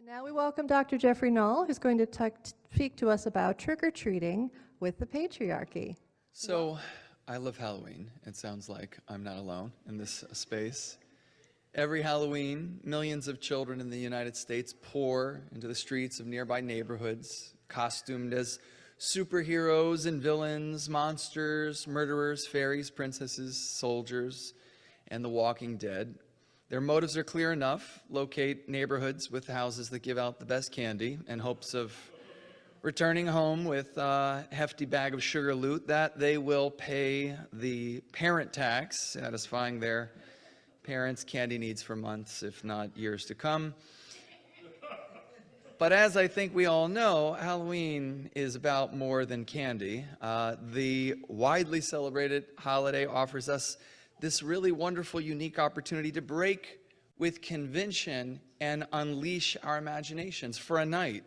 Now we welcome Dr. Jeffrey Nall, who's going to speak to us about trick-or-treating with the patriarchy. So, I love Halloween. It sounds like I'm not alone in this space. Every Halloween, millions of children in the United States pour into the streets of nearby neighborhoods, costumed as superheroes and villains, monsters, murderers, fairies, princesses, soldiers, and the Walking Dead. Their motives are clear enough: locate neighborhoods with houses that give out the best candy in hopes of returning home with a hefty bag of sugar loot that they will pay the parent tax, satisfying their parents' candy needs for months, if not years to come. But as I think we all know, Halloween is about more than candy. The widely celebrated holiday offers us this really wonderful, unique opportunity to break with convention and unleash our imaginations for a night.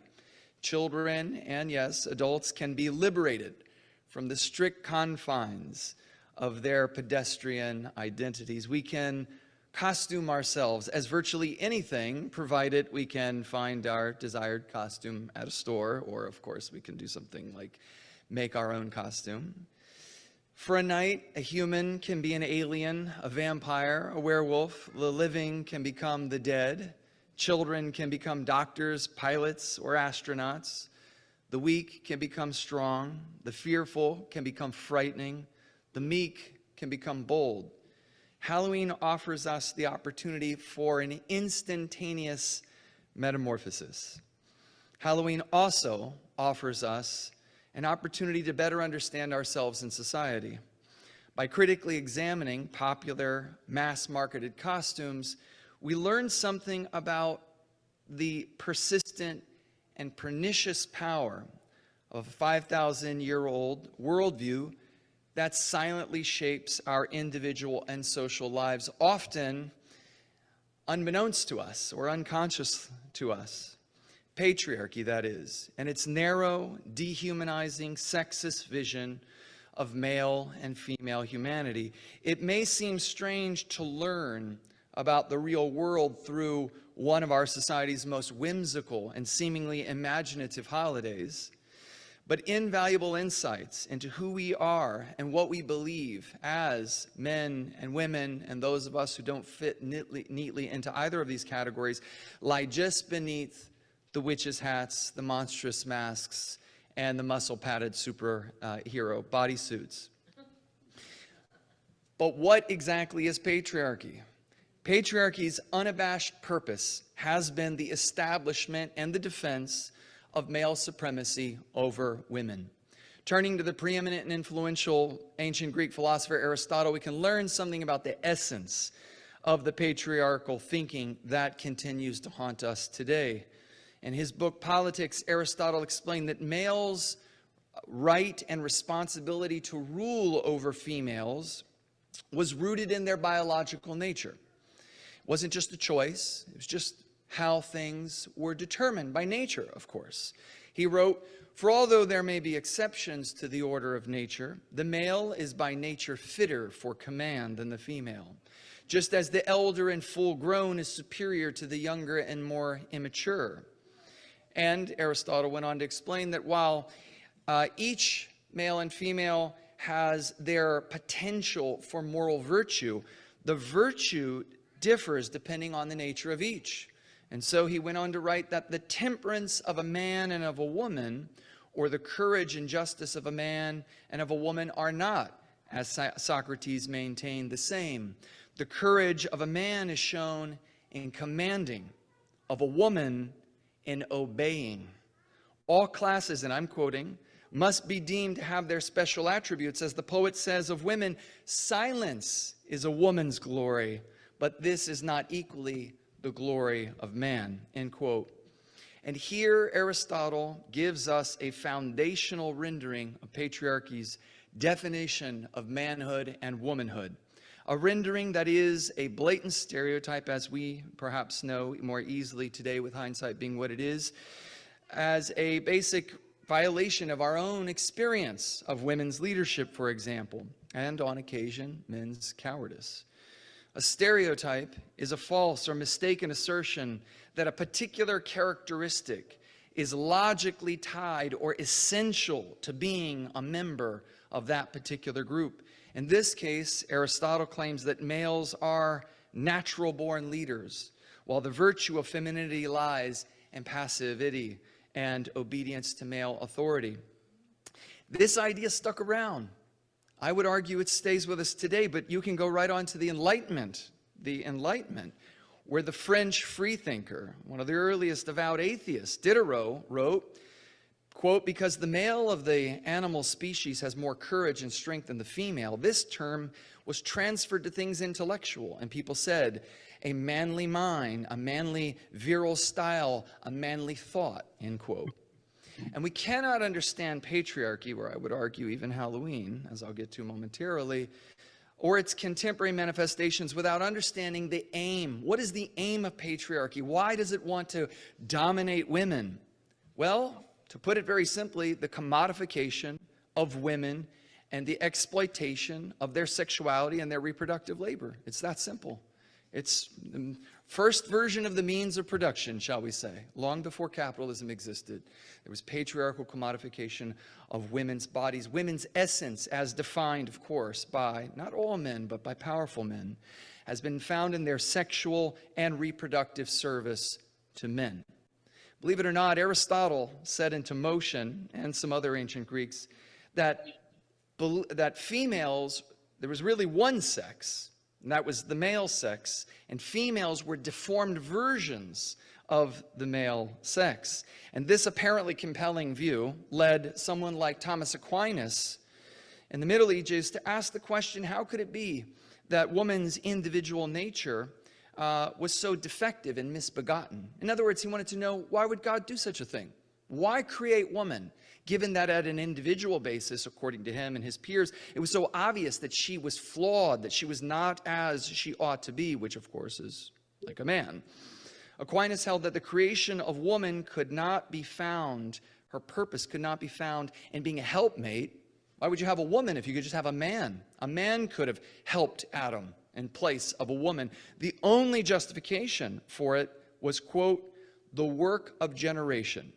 Children and, yes, adults can be liberated from the strict confines of their pedestrian identities. We can costume ourselves as virtually anything, provided we can find our desired costume at a store, or of course we can do something like make our own costume. For a night, a human can be an alien, a vampire, a werewolf. The living can become the dead. Children can become doctors, pilots, or astronauts. The weak can become strong. The fearful can become frightening. The meek can become bold. Halloween offers us the opportunity for an instantaneous metamorphosis. Halloween also offers us an opportunity to better understand ourselves in society. By critically examining popular mass-marketed costumes, we learn something about the persistent and pernicious power of a 5,000-year-old worldview that silently shapes our individual and social lives, often unbeknownst to us or unconscious to us. Patriarchy, that is, and its narrow, dehumanizing, sexist vision of male and female humanity. It may seem strange to learn about the real world through one of our society's most whimsical and seemingly imaginative holidays, but invaluable insights into who we are and what we believe as men and women, and those of us who don't fit neatly into either of these categories, lie just beneath the witches' hats, the monstrous masks, and the muscle-padded superhero bodysuits. But what exactly is patriarchy? Patriarchy's unabashed purpose has been the establishment and the defense of male supremacy over women. Turning to the preeminent and influential ancient Greek philosopher Aristotle, we can learn something about the essence of the patriarchal thinking that continues to haunt us today. In his book, Politics, Aristotle explained that males' right and responsibility to rule over females was rooted in their biological nature. It wasn't just a choice, it was just how things were determined by nature, of course. He wrote, "For although there may be exceptions to the order of nature, the male is by nature fitter for command than the female, just as the elder and full-grown is superior to the younger and more immature." And Aristotle went on to explain that while each male and female has their potential for moral virtue, the virtue differs depending on the nature of each. And so he went on to write that the temperance of a man and of a woman, or the courage and justice of a man and of a woman, are not, as Socrates maintained, the same. The courage of a man is shown in commanding, of a woman in obeying. All classes, and I'm quoting, must be deemed to have their special attributes. As the poet says of women, silence is a woman's glory, but this is not equally the glory of man, end quote. And here Aristotle gives us a foundational rendering of patriarchy's definition of manhood and womanhood. A rendering that is a blatant stereotype, as we perhaps know more easily today with hindsight being what it is, as a basic violation of our own experience of women's leadership, for example, and on occasion, men's cowardice. A stereotype is a false or mistaken assertion that a particular characteristic is logically tied or essential to being a member of that particular group. In this case, Aristotle claims that males are natural-born leaders, while the virtue of femininity lies in passivity and obedience to male authority. This idea stuck around. I would argue it stays with us today, but you can go right on to the Enlightenment, where the French freethinker, one of the earliest avowed atheists, Diderot, wrote, quote, "Because the male of the animal species has more courage and strength than the female, this term was transferred to things intellectual, and people said, a manly mind, a manly virile style, a manly thought," end quote. And we cannot understand patriarchy, or I would argue even Halloween, as I'll get to momentarily, or its contemporary manifestations without understanding the aim. What is the aim of patriarchy? Why does it want to dominate women? Well, to put it very simply, the commodification of women and the exploitation of their sexuality and their reproductive labor. It's that simple. It's the first version of the means of production, shall we say. Long before capitalism existed, there was patriarchal commodification of women's bodies, women's essence, as defined, of course, by not all men, but by powerful men, has been found in their sexual and reproductive service to men. Believe it or not, Aristotle set into motion, and some other ancient Greeks, that females, there was really one sex, and that was the male sex, and females were deformed versions of the male sex. And this apparently compelling view led someone like Thomas Aquinas in the Middle Ages to ask the question, how could it be that woman's individual nature was so defective and misbegotten? In other words, he wanted to know, why would God do such a thing? Why create woman, given that at an individual basis, according to him and his peers, it was so obvious that she was flawed, that she was not as she ought to be, which of course is like a man. Aquinas held that the creation of woman could not be found, her purpose could not be found in being a helpmate. Why would you have a woman if you could just have a man? A man could have helped Adam in place of a woman. The only justification for it was, quote, the work of generation.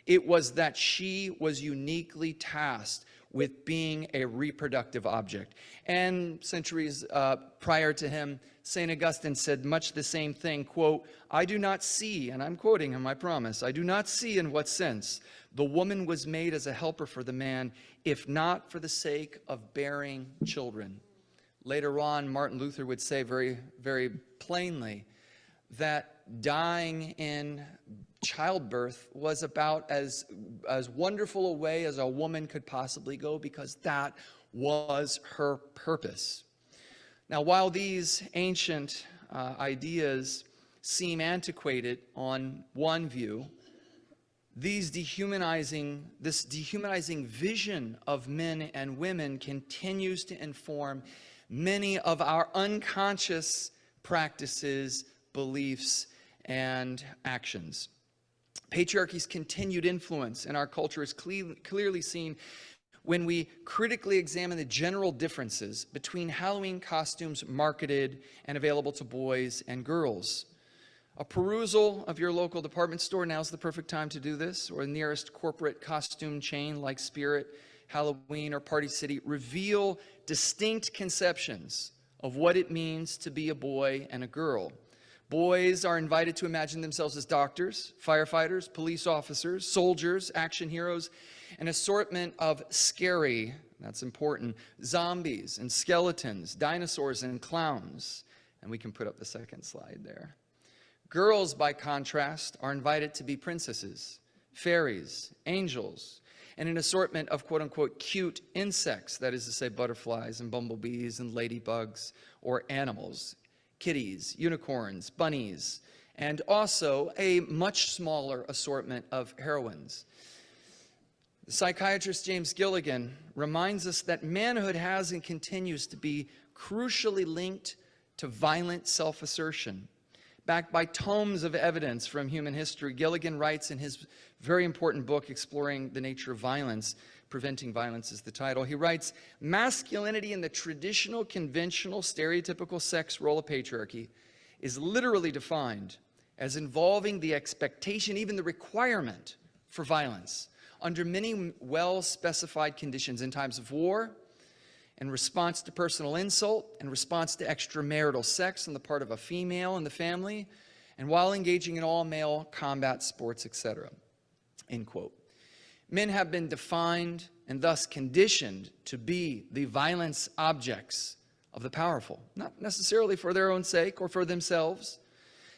It was that she was uniquely tasked with being a reproductive object. And centuries prior to him, St. Augustine said much the same thing, quote, "I do not see," and I'm quoting him, I promise, "I do not see in what sense the woman was made as a helper for the man, if not for the sake of bearing children." Later on, Martin Luther would say very, very plainly that dying in childbirth was about as wonderful a way as a woman could possibly go, because that was her purpose. Now, while these ancient ideas seem antiquated on one view, this dehumanizing vision of men and women continues to inform many of our unconscious practices, beliefs, and actions. Patriarchy's continued influence in our culture is clearly seen when we critically examine the general differences between Halloween costumes marketed and available to boys and girls. A perusal of your local department store, now's the perfect time to do this, or the nearest corporate costume chain like Spirit, Halloween, or Party City, reveal distinct conceptions of what it means to be a boy and a girl. Boys are invited to imagine themselves as doctors, firefighters, police officers, soldiers, action heroes, an assortment of scary, that's important, zombies and skeletons, dinosaurs and clowns. And we can put up the second slide there. Girls, by contrast, are invited to be princesses, fairies, angels, and an assortment of quote-unquote cute insects, that is to say butterflies and bumblebees and ladybugs, or animals, kitties, unicorns, bunnies, and also a much smaller assortment of heroines. The psychiatrist James Gilligan reminds us that manhood has and continues to be crucially linked to violent self-assertion. backed by tomes of evidence from human history. Gilligan writes in his very important book, Exploring the Nature of Violence, Preventing Violence is the title. He writes, masculinity in the traditional, conventional, stereotypical sex role of patriarchy is literally defined as involving the expectation, even the requirement for violence under many well-specified conditions in times of war, in response to personal insult, in response to extramarital sex on the part of a female in the family, and while engaging in all-male combat sports, etc. End quote. Men have been defined and thus conditioned to be the violence objects of the powerful, not necessarily for their own sake or for themselves.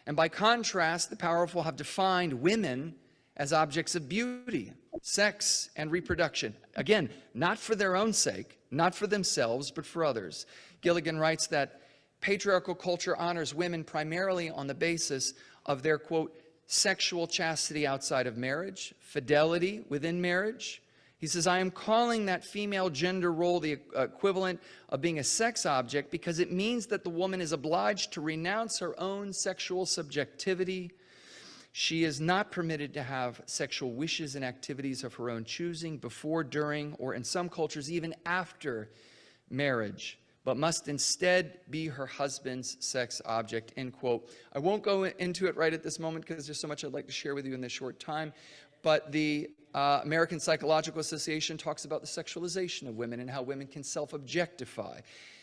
And by contrast, the powerful have defined women as objects of beauty, sex, and reproduction. Again, not for their own sake, not for themselves, but for others. Gilligan writes that patriarchal culture honors women primarily on the basis of their, quote, sexual chastity outside of marriage, fidelity within marriage. He says, I am calling that female gender role the equivalent of being a sex object because it means that the woman is obliged to renounce her own sexual subjectivity. She is not permitted to have sexual wishes and activities of her own choosing before, during, or in some cultures, even after marriage, but must instead be her husband's sex object, end quote. I won't go into it right at this moment because there's so much I'd like to share with you in this short time, but the American Psychological Association talks about the sexualization of women and how women can self-objectify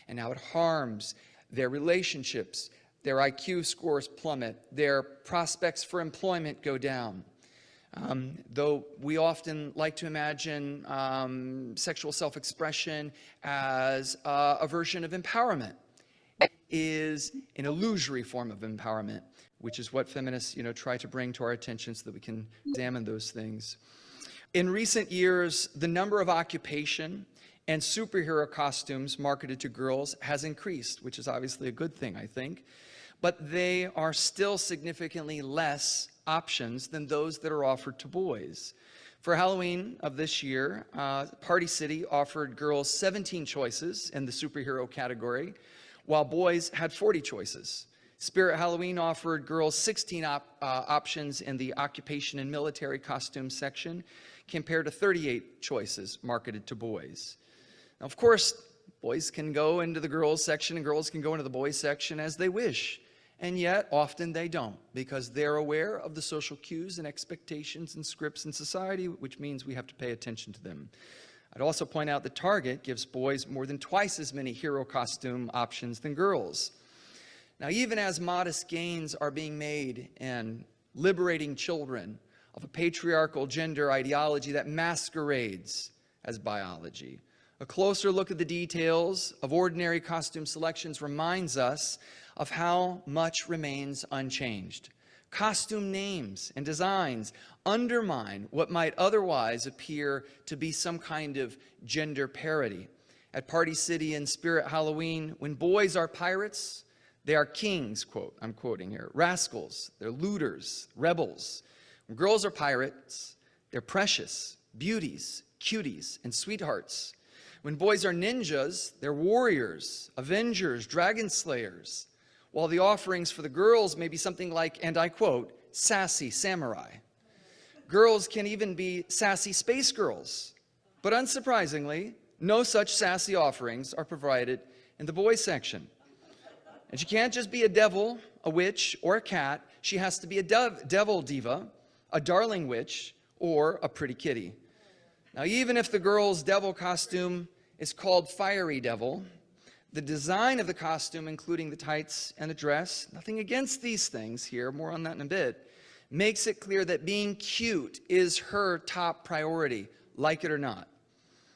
and how it harms their relationships. Their IQ scores plummet, their prospects for employment go down. Though we often like to imagine sexual self-expression as a version of empowerment, it is an illusory form of empowerment, which is what feminists, try to bring to our attention so that we can examine those things. In recent years, the number of occupation and superhero costumes marketed to girls has increased, which is obviously a good thing, I think. But they are still significantly less options than those that are offered to boys. For Halloween of this year, Party City offered girls 17 choices in the superhero category, while boys had 40 choices. Spirit Halloween offered girls 16 options in the occupation and military costume section, compared to 38 choices marketed to boys. Now, of course, boys can go into the girls section and girls can go into the boys section as they wish. And yet, often they don't, because they're aware of the social cues and expectations and scripts in society, which means we have to pay attention to them. I'd also point out that Target gives boys more than twice as many hero costume options than girls. Now, even as modest gains are being made in liberating children of a patriarchal gender ideology that masquerades as biology, a closer look at the details of ordinary costume selections reminds us of how much remains unchanged. Costume names and designs undermine what might otherwise appear to be some kind of gender parity. At Party City and Spirit Halloween, when boys are pirates, they are kings, quote, I'm quoting here, rascals, they're looters, rebels. When girls are pirates, they're precious, beauties, cuties, and sweethearts. When boys are ninjas, they're warriors, avengers, dragon slayers, while the offerings for the girls may be something like, and I quote, sassy samurai. Girls can even be sassy space girls, but unsurprisingly, no such sassy offerings are provided in the boys section. And she can't just be a devil, a witch, or a cat. She has to be a devil diva, a darling witch, or a pretty kitty. Now, even if the girl's devil costume is called Fiery Devil, the design of the costume, including the tights and the dress, nothing against these things here, more on that in a bit, makes it clear that being cute is her top priority, like it or not.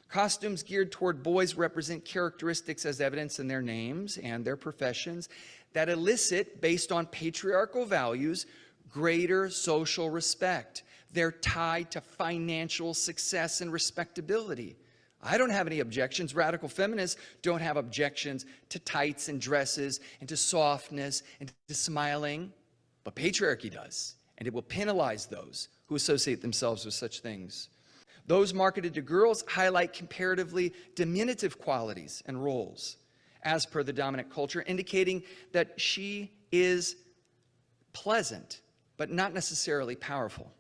Costumes geared toward boys represent characteristics as evidenced in their names and their professions that elicit, based on patriarchal values, greater social respect. They're tied to financial success and respectability. I don't have any objections. Radical feminists don't have objections to tights and dresses and to softness and to smiling, but patriarchy does, and it will penalize those who associate themselves with such things. Those marketed to girls highlight comparatively diminutive qualities and roles, as per the dominant culture, indicating that she is pleasant, but not necessarily powerful.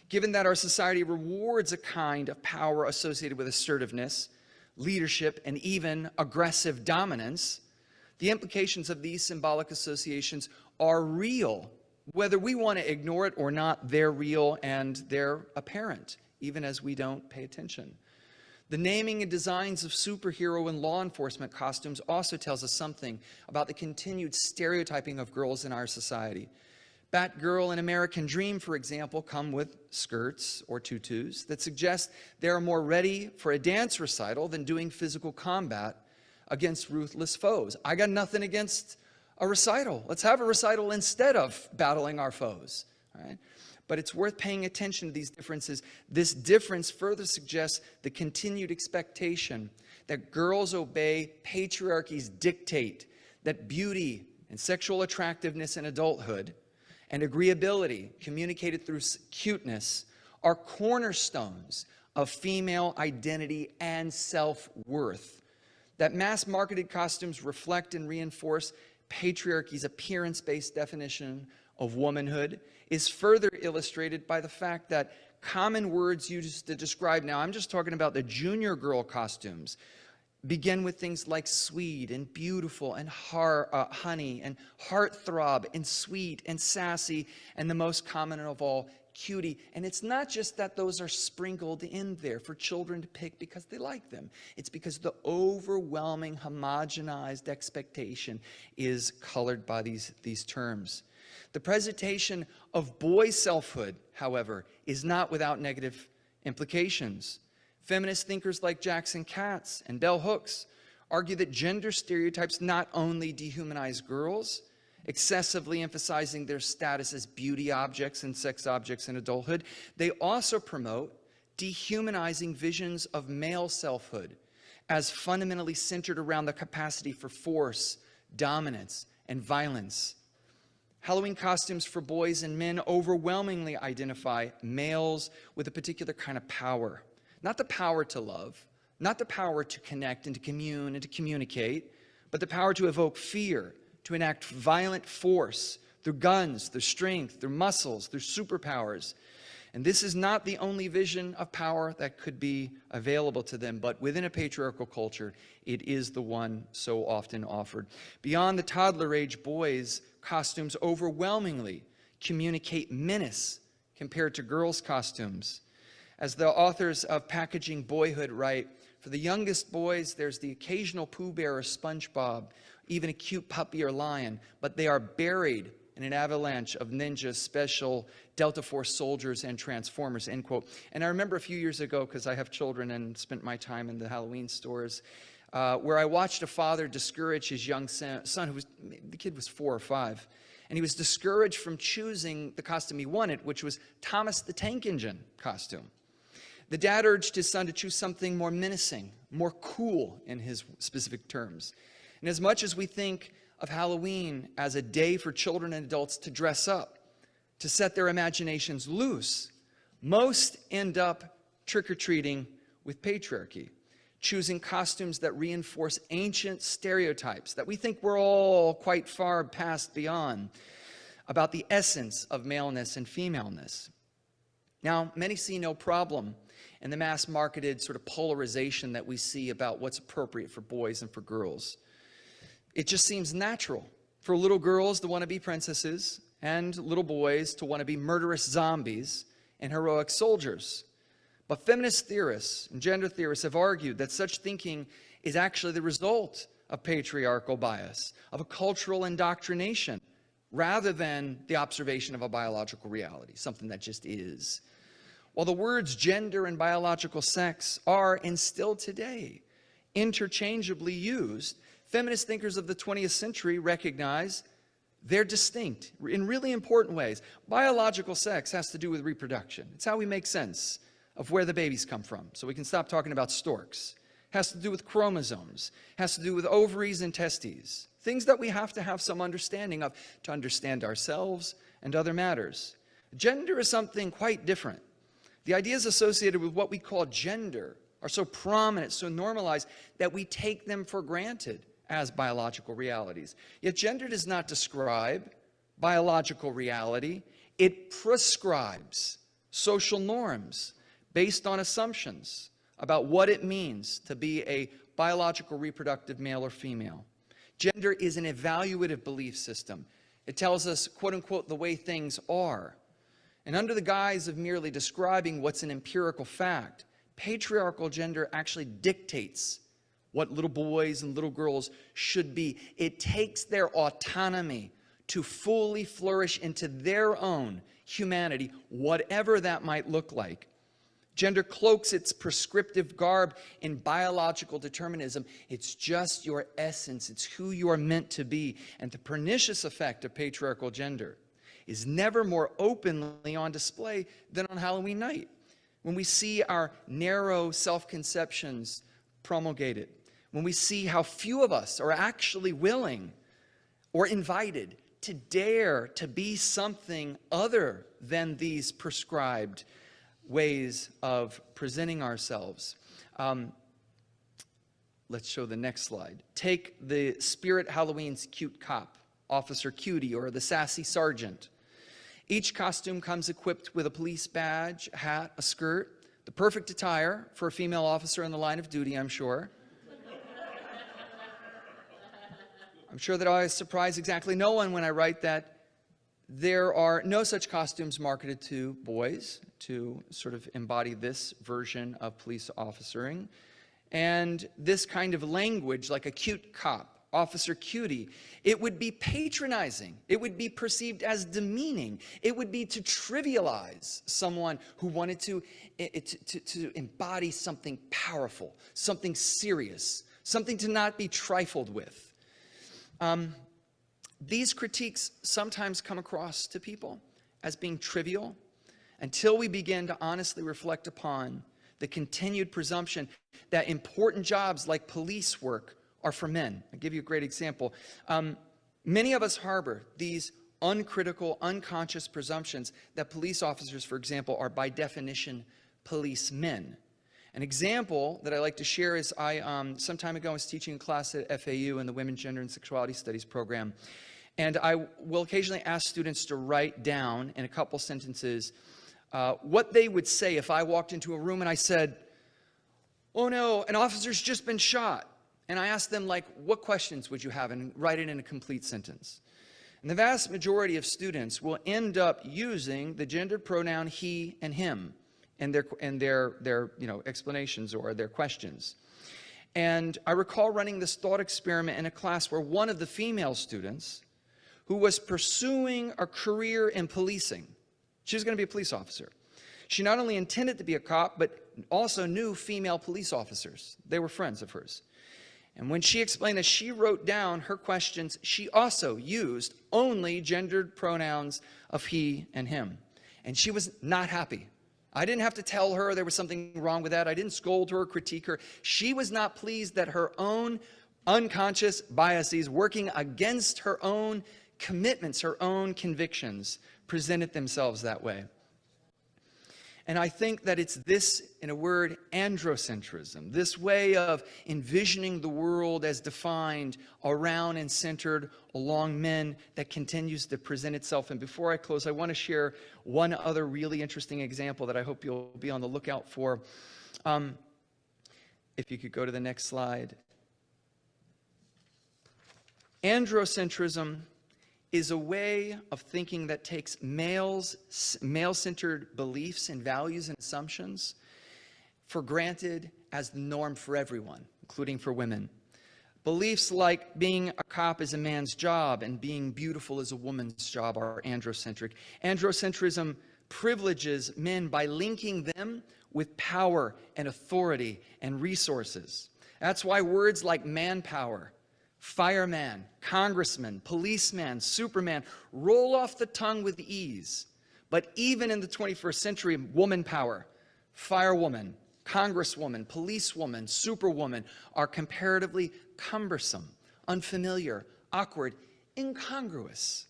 Given that our society rewards a kind of power associated with assertiveness, leadership, and even aggressive dominance, the implications of these symbolic associations are real. Whether we want to ignore it or not, they're real and they're apparent, even as we don't pay attention. The naming and designs of superhero and law enforcement costumes also tells us something about the continued stereotyping of girls in our society. Batgirl and American Dream, for example, come with skirts or tutus that suggest they are more ready for a dance recital than doing physical combat against ruthless foes. I got nothing against a recital. Let's have a recital instead of battling our foes. All right? But it's worth paying attention to these differences. This difference further suggests the continued expectation that girls obey patriarchy's dictate that beauty and sexual attractiveness in adulthood and agreeability communicated through cuteness are cornerstones of female identity and self-worth. That mass-marketed costumes reflect and reinforce patriarchy's appearance-based definition of womanhood is further illustrated by the fact that common words used to describe, now I'm just talking about the junior girl costumes, begin with things like sweet and beautiful and honey and heartthrob and sweet and sassy and the most common of all, cutie. And it's not just that those are sprinkled in there for children to pick because they like them. It's because the overwhelming homogenized expectation is colored by these terms. The presentation of boy selfhood, however, is not without negative implications. Feminist thinkers like Jackson Katz and Bell Hooks argue that gender stereotypes not only dehumanize girls, excessively emphasizing their status as beauty objects and sex objects in adulthood, they also promote dehumanizing visions of male selfhood as fundamentally centered around the capacity for force, dominance, and violence. Halloween costumes for boys and men overwhelmingly identify males with a particular kind of power. Not the power to love, not the power to connect and to commune and to communicate, but the power to evoke fear, to enact violent force through guns, through strength, through muscles, through superpowers. And this is not the only vision of power that could be available to them, but within a patriarchal culture, it is the one so often offered. Beyond the toddler age, boys' costumes overwhelmingly communicate menace compared to girls' costumes. As the authors of Packaging Boyhood write, for the youngest boys, there's the occasional Pooh Bear or SpongeBob, even a cute puppy or lion, but they are buried in an avalanche of ninjas, special Delta Force soldiers, and Transformers, end quote. And I remember a few years ago, because I have children and spent my time in the Halloween stores, where I watched a father discourage his young son, the kid was 4 or 5, and he was discouraged from choosing the costume he wanted, which was Thomas the Tank Engine costume. The dad urged his son to choose something more menacing, more cool in his specific terms. And as much as we think of Halloween as a day for children and adults to dress up, to set their imaginations loose, most end up trick-or-treating with patriarchy, choosing costumes that reinforce ancient stereotypes that we think we're all quite far past beyond about the essence of maleness and femaleness. Now, many see no problem in the mass-marketed sort of polarization that we see about what's appropriate for boys and for girls. It just seems natural for little girls to want to be princesses and little boys to want to be murderous zombies and heroic soldiers. But feminist theorists and gender theorists have argued that such thinking is actually the result of patriarchal bias, of a cultural indoctrination, rather than the observation of a biological reality, something that just is. While the words gender and biological sex are, and still today, interchangeably used, feminist thinkers of the 20th century recognize they're distinct in really important ways. Biological sex has to do with reproduction. It's how we make sense of where the babies come from, so we can stop talking about storks. It has to do with chromosomes. It has to do with ovaries and testes, things that we have to have some understanding of to understand ourselves and other matters. Gender is something quite different. The ideas associated with what we call gender are so prominent, so normalized, that we take them for granted as biological realities. Yet gender does not describe biological reality. It prescribes social norms based on assumptions about what it means to be a biological reproductive male or female. Gender is an evaluative belief system. It tells us, quote unquote, the way things are. And under the guise of merely describing what's an empirical fact, patriarchal gender actually dictates what little boys and little girls should be. It takes their autonomy to fully flourish into their own humanity, whatever that might look like. Gender cloaks its prescriptive garb in biological determinism. It's just your essence. It's who you are meant to be. And the pernicious effect of patriarchal gender is never more openly on display than on Halloween night, when we see our narrow self-conceptions promulgated, when we see how few of us are actually willing or invited to dare to be something other than these prescribed ways of presenting ourselves. Let's show the next slide. Take the Spirit Halloween's cute cop, Officer Cutie, or the sassy sergeant. Each costume comes equipped with a police badge, a hat, a skirt, the perfect attire for a female officer in the line of duty, I'm sure. I'm sure that I surprise exactly no one when I write that there are no such costumes marketed to boys to sort of embody this version of police officering. And this kind of language, like a cute cop, Officer Cutie, it would be patronizing. It would be perceived as demeaning. It would be to trivialize someone who wanted to embody something powerful, something serious, something to not be trifled with. These critiques sometimes come across to people as being trivial until we begin to honestly reflect upon the continued presumption that important jobs like police work are for men. I'll give you a great example. Many of us harbor these uncritical, unconscious presumptions that police officers, for example, are by definition policemen. An example that I like to share is some time ago I was teaching a class at FAU in the Women's Gender and Sexuality Studies program. And I will occasionally ask students to write down in a couple sentences what they would say if I walked into a room and I said, "Oh no, an officer's just been shot." And I asked them, like, what questions would you have? And write it in a complete sentence. And the vast majority of students will end up using the gendered pronoun he and him in their explanations or their questions. And I recall running this thought experiment in a class where one of the female students, who was pursuing a career in policing, she was going to be a police officer. She not only intended to be a cop, but also knew female police officers. They were friends of hers. And when she explained that she wrote down her questions, she also used only gendered pronouns of he and him. And she was not happy. I didn't have to tell her there was something wrong with that. I didn't scold her or critique her. She was not pleased that her own unconscious biases working against her own commitments, her own convictions, presented themselves that way. And I think that it's this, in a word, androcentrism, this way of envisioning the world as defined around and centered along men that continues to present itself. And before I close, I want to share one other really interesting example that I hope you'll be on the lookout for. If you could go to the next slide. Androcentrism is a way of thinking that takes male-centered beliefs and values and assumptions for granted as the norm for everyone, including for women. Beliefs like being a cop is a man's job and being beautiful is a woman's job are androcentric. Androcentrism privileges men by linking them with power and authority and resources. That's why words like manpower, fireman, congressman, policeman, superman roll off the tongue with ease. But even in the 21st century, woman power, firewoman, congresswoman, policewoman, superwoman are comparatively cumbersome, unfamiliar, awkward, incongruous.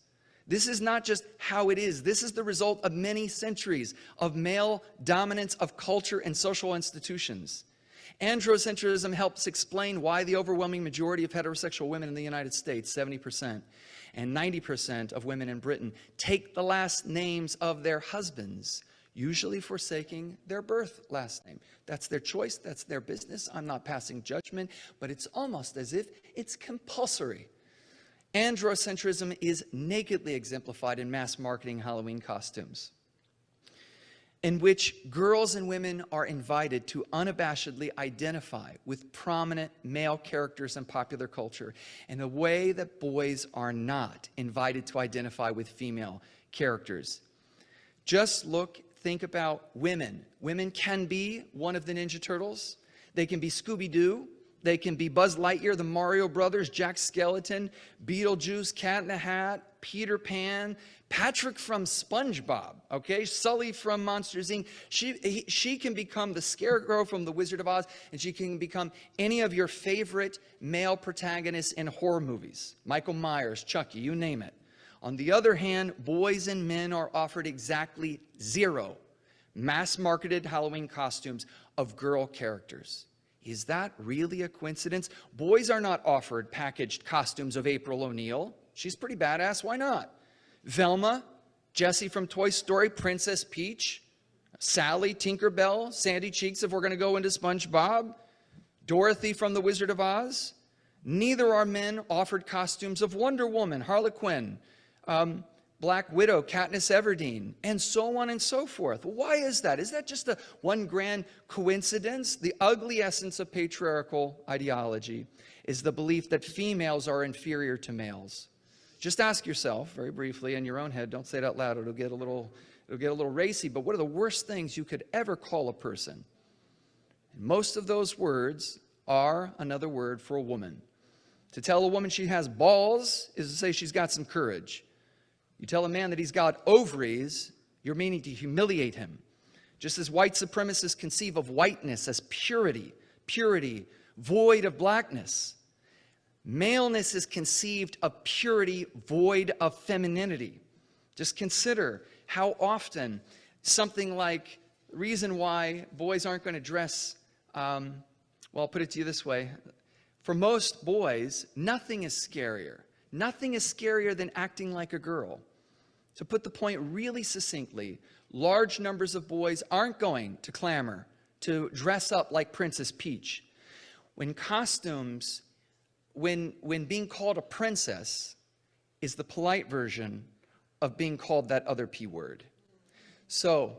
This is not just how it is. This is the result of many centuries of male dominance of culture and social institutions. Androcentrism helps explain why the overwhelming majority of heterosexual women in the United States, 70%, and 90% of women in Britain, take the last names of their husbands, usually forsaking their birth last name. That's their choice, that's their business. I'm not passing judgment, but it's almost as if it's compulsory. Androcentrism is nakedly exemplified in mass marketing Halloween costumes, in which girls and women are invited to unabashedly identify with prominent male characters in popular culture in a way that boys are not invited to identify with female characters. Just think about women. Women can be one of the Ninja Turtles. They can be Scooby-Doo. They can be Buzz Lightyear, the Mario Brothers, Jack Skellington, Beetlejuice, Cat in the Hat, Peter Pan, Patrick from SpongeBob, okay? Sully from Monsters, Inc. She can become the Scarecrow from The Wizard of Oz, and she can become any of your favorite male protagonists in horror movies. Michael Myers, Chucky, you name it. On the other hand, boys and men are offered exactly 0 mass-marketed Halloween costumes of girl characters. Is that really a coincidence? Boys are not offered packaged costumes of April O'Neil. She's pretty badass, why not? Velma, Jessie from Toy Story, Princess Peach, Sally, Tinkerbell, Sandy Cheeks if we're going to go into SpongeBob, Dorothy from The Wizard of Oz. Neither are men offered costumes of Wonder Woman, Harley Quinn, Black Widow, Katniss Everdeen, and so on and so forth. Why is that? Is that just one grand coincidence? The ugly essence of patriarchal ideology is the belief that females are inferior to males. Just ask yourself, very briefly, in your own head, don't say it out loud, it'll get a little racy, but what are the worst things you could ever call a person? And most of those words are another word for a woman. To tell a woman she has balls is to say she's got some courage. You tell a man that he's got ovaries, you're meaning to humiliate him. Just as white supremacists conceive of whiteness as purity, void of blackness, maleness is conceived of purity, void of femininity. Just consider how often something like the reason why boys aren't going to dress, well, I'll put it to you this way. For most boys, nothing is scarier. Nothing is scarier than acting like a girl. To put the point really succinctly, large numbers of boys aren't going to clamor to dress up like Princess Peach. When being called a princess is the polite version of being called that other P word. So,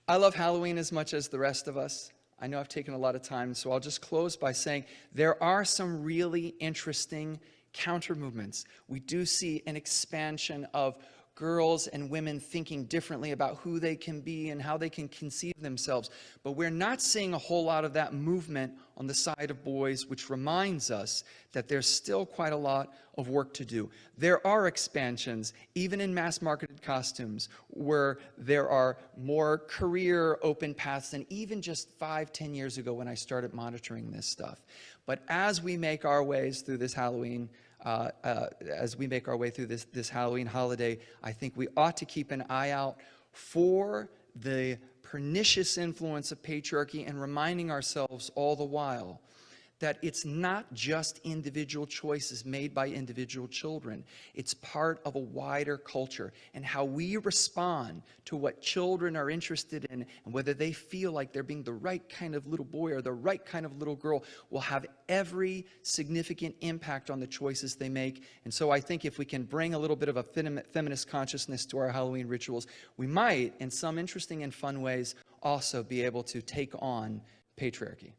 I love Halloween as much as the rest of us. I know I've taken a lot of time, so I'll just close by saying there are some really interesting counter movements. We do see an expansion of girls and women thinking differently about who they can be and how they can conceive themselves. But we're not seeing a whole lot of that movement on the side of boys, which reminds us that there's still quite a lot of work to do. There are expansions, even in mass-marketed costumes, where there are more career open paths than even just 5-10 years ago when I started monitoring this stuff. But as we make our ways through this Halloween this Halloween holiday, I think we ought to keep an eye out for the pernicious influence of patriarchy and reminding ourselves all the while that it's not just individual choices made by individual children. It's part of a wider culture, and how we respond to what children are interested in and whether they feel like they're being the right kind of little boy or the right kind of little girl will have every significant impact on the choices they make. And so I think if we can bring a little bit of a feminist consciousness to our Halloween rituals, we might, in some interesting and fun ways, also be able to take on patriarchy.